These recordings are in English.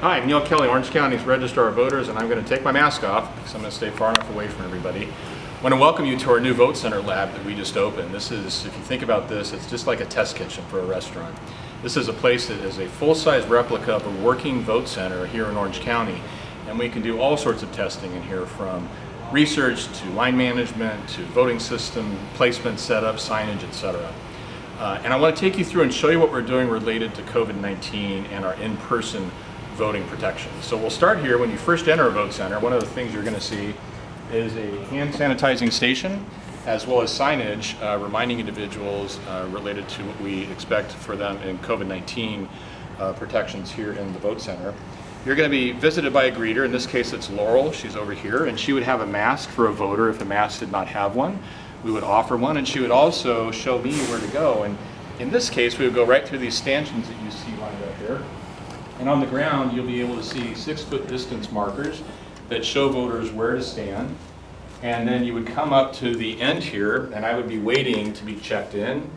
Hi, I'm Neil Kelly, Orange County's Registrar of Voters, and I'm going to take my mask off because I'm going to stay far enough away from everybody. I want to welcome you to our new Vote Center lab that we just opened. This is, if you think about this, it's just like a test kitchen for a restaurant. This is a place that is a full-size replica of a working vote center here in Orange County, and we can do all sorts of testing in here, from research to line management to voting system placement, setup, signage, etc. And I want to take you through and show you what we're doing related to COVID-19 and our in-person voting protection. So we'll start here. When you first enter a vote center, one of the things you're going to see is a hand sanitizing station, as well as signage reminding individuals related to what we expect for them in COVID-19 protections here in the vote center. You're going to be visited by a greeter. In this case, it's Laurel. She's over here, and she would have a mask for a voter if the mask did not have one. We would offer one, and she would also show me where to go. And in this case, we would go right through these stanchions that you see lined up here. And on the ground, you'll be able to see 6-foot distance markers that show voters where to stand. And then you would come up to the end here, and I would be waiting to be checked in.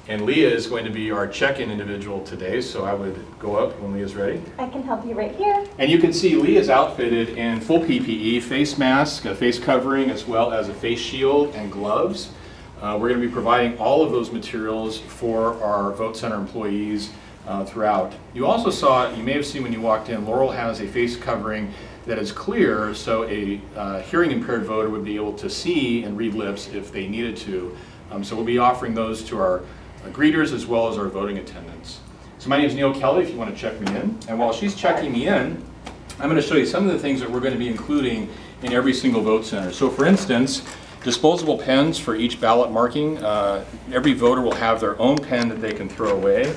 And Leah is going to be our check-in individual today, so I would go up when Leah's ready. I can help you right here. And you can see Leah's outfitted in full PPE, face mask, a face covering, as well as a face shield and gloves. We're going to be providing all of those materials for our vote center employees throughout. You also saw, you may have seen when you walked in, Laurel has a face covering that is clear, so a hearing impaired voter would be able to see and read lips if they needed to. So we'll be offering those to our greeters as well as our voting attendants. So my name is Neil Kelly, if you want to check me in. And while she's checking me in, I'm going to show you some of the things that we're going to be including in every single vote center. So for instance, disposable pens for each ballot marking. Every voter will have their own pen that they can throw away.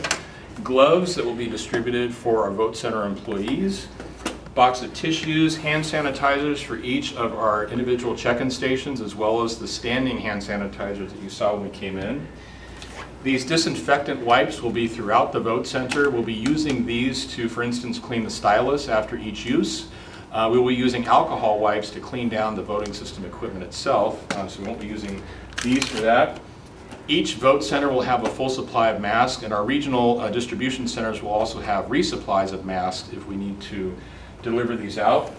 Gloves that will be distributed for our vote center employees. Box of tissues, hand sanitizers for each of our individual check-in stations, as well as the standing hand sanitizers that you saw when we came in. These disinfectant wipes will be throughout the vote center. We'll be using these to, for instance, clean the stylus after each use. We will be using alcohol wipes to clean down the voting system equipment itself, so we won't be using these for that. Each vote center will have a full supply of masks, and our regional distribution centers will also have resupplies of masks if we need to deliver these out.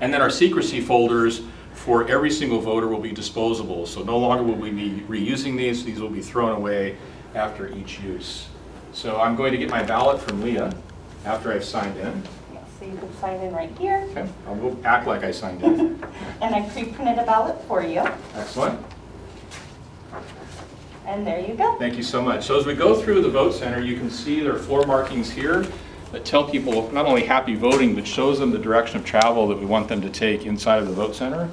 And then our secrecy folders for every single voter will be disposable, so no longer will we be reusing these. These will be thrown away after each use. So I'm going to get my ballot from Leah after I've signed in. So you can sign in right here. Okay, I'll go act like I signed in. And I pre-printed a ballot for you. Excellent. And there you go. Thank you so much. So as we go through the vote center, you can see there are floor markings here that tell people not only happy voting, but shows them the direction of travel that we want them to take inside of the vote center.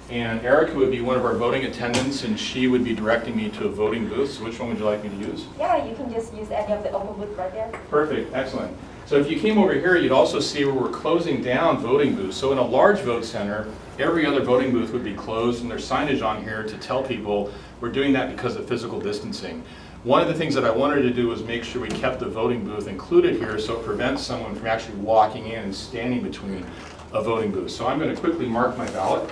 And Erica would be one of our voting attendants, and she would be directing me to a voting booth. So which one would you like me to use? Yeah, you can just use any of the open booth right there. Perfect, excellent. So if you came over here, you'd also see where we're closing down voting booths. So in a large vote center, every other voting booth would be closed, and there's signage on here to tell people we're doing that because of physical distancing. One of the things that I wanted to do was make sure we kept the voting booth included here so it prevents someone from actually walking in and standing between a voting booth. So I'm going to quickly mark my ballot,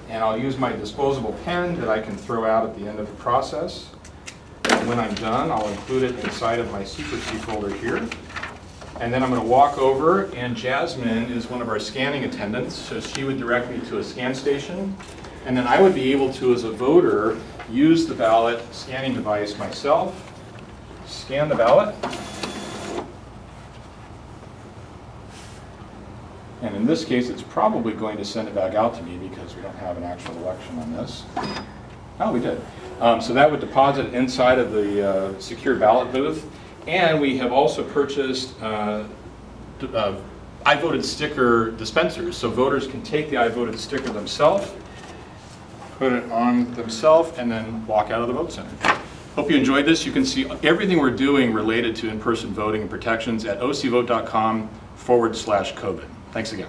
and I'll use my disposable pen that I can throw out at the end of the process. And when I'm done, I'll include it inside of my secrecy folder here. And then I'm going to walk over, and Jasmine is one of our scanning attendants, so she would direct me to a scan station. And then I would be able to, as a voter, use the ballot scanning device myself, scan the ballot. And in this case, it's probably going to send it back out to me because we don't have an actual election on this. Oh, we did. So that would deposit inside of the secure ballot booth. And we have also purchased I voted sticker dispensers. So voters can take the I voted sticker themselves, put it on themselves, and then walk out of the vote center. Hope you enjoyed this. You can see everything we're doing related to in-person voting and protections at ocvote.com/COVID. Thanks again.